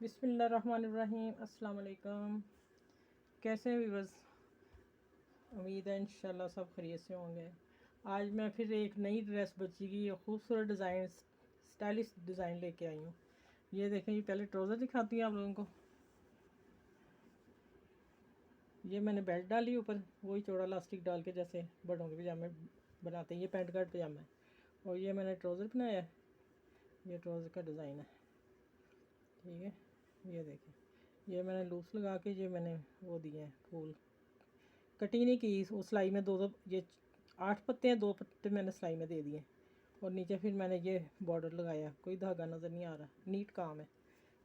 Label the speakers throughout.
Speaker 1: बिस्मिल्लाहिर्रहमानिर्रहीम। अस्सलाम वालेकुम। कैसे हैं व्यूअर्स? उम्मीद है इंशाल्लाह सब खैरियत से होंगे। आज मैं फिर एक नई ड्रेस बच्ची की खूबसूरत डिज़ाइन, स्टाइलिश डिज़ाइन लेके आई हूँ। ये देखें, ये पहले ट्राउज़र दिखाती हूँ आप लोगों को। ये मैंने बेल्ट डाली ऊपर, वही चौड़ा इलास्टिक डाल के जैसे बड़ों के पजामे बनाते हैं। ये पैंट कार्ड पजामा है और ये मैंने ट्राउज़र बनाया है। ये ट्राउज़र का डिज़ाइन है, ठीक है। ये देखें, ये मैंने लूज़ लगा के ये मैंने वो दिए हैं फूल, कटिंग नहीं की। वो सिलाई में दो ये 8 पत्ते हैं, 2 पत्ते मैंने सिलाई में दे दिए और नीचे फिर मैंने ये बॉर्डर लगाया। कोई धागा नज़र नहीं आ रहा, नीट काम है।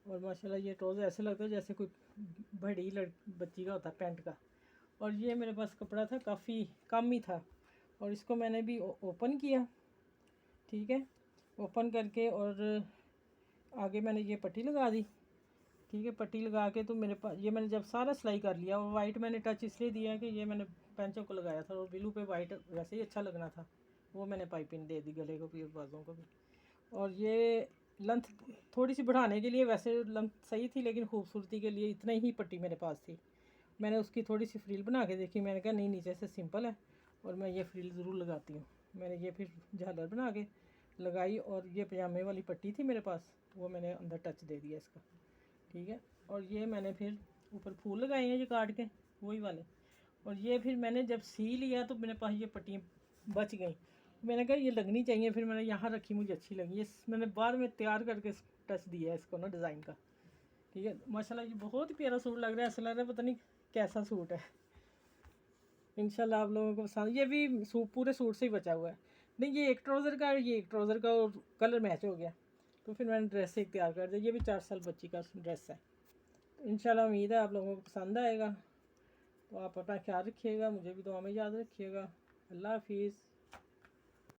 Speaker 1: और माशाल्लाह ये ट्राउज़र ऐसे लगता है जैसे कोई बड़ी बच्ची का होता है पैंट का। और ये मेरे पास कपड़ा था, काफ़ी कम ही था और इसको मैंने भी ओपन किया, ठीक है। ओपन करके और आगे मैंने ये पट्टी लगा दी, ठीक है। पट्टी लगा के तो मेरे पास ये मैंने जब सारा सिलाई कर लिया, और वाइट मैंने टच इसलिए दिया कि ये मैंने पैंचों को लगाया था और ब्लू पे वाइट वैसे ही अच्छा लगना था, वो मैंने पाइपिंग दे दी गले को भी और बाजों को भी। और ये लेंथ थोड़ी सी बढ़ाने के लिए, वैसे लेंथ सही थी लेकिन खूबसूरती के लिए इतना ही पट्टी मेरे पास थी। मैंने उसकी थोड़ी सी फ्रिल बना के देखी, मैंने कहा नहीं नीचे से सिंपल है और मैं ये फ्रिल ज़रूर लगाती हूँ। मैंने ये फिर झालर बना के लगाई और ये पजामे वाली पट्टी थी मेरे पास, वो मैंने अंदर टच दे दिया इसका, ठीक है। और ये मैंने फिर ऊपर फूल लगाए हैं ये काट के, वही वाले। और ये फिर मैंने जब सी लिया तो मेरे पास ये पट्टियाँ बच गई। मैंने कहा ये लगनी चाहिए, फिर मैंने यहाँ रखी, मुझे अच्छी लगी। ये मैंने बाद में तैयार करके टच दिया है इसको ना डिज़ाइन का, ठीक है। माशाल्लाह ये बहुत ही प्यारा सूट लग रहा है, ऐसा लग रहा है पता नहीं कैसा सूट है। इंशाल्लाह आप लोगों को पसंद। ये भी सूट पूरे सूट से ही बचा हुआ है, नहीं ये एक ट्राउज़र का, ये एक ट्राउज़र का और कलर मैच हो गया तो फिर मैंने ड्रेस एक तैयार कर दिया। ये भी 4 साल बच्ची का ड्रेस है। इंशाल्लाह उम्मीद है आप लोगों को पसंद आएगा। तो आप अपना ख्याल रखिएगा, मुझे भी दुआ में याद रखिएगा। अल्लाह हाफिज़।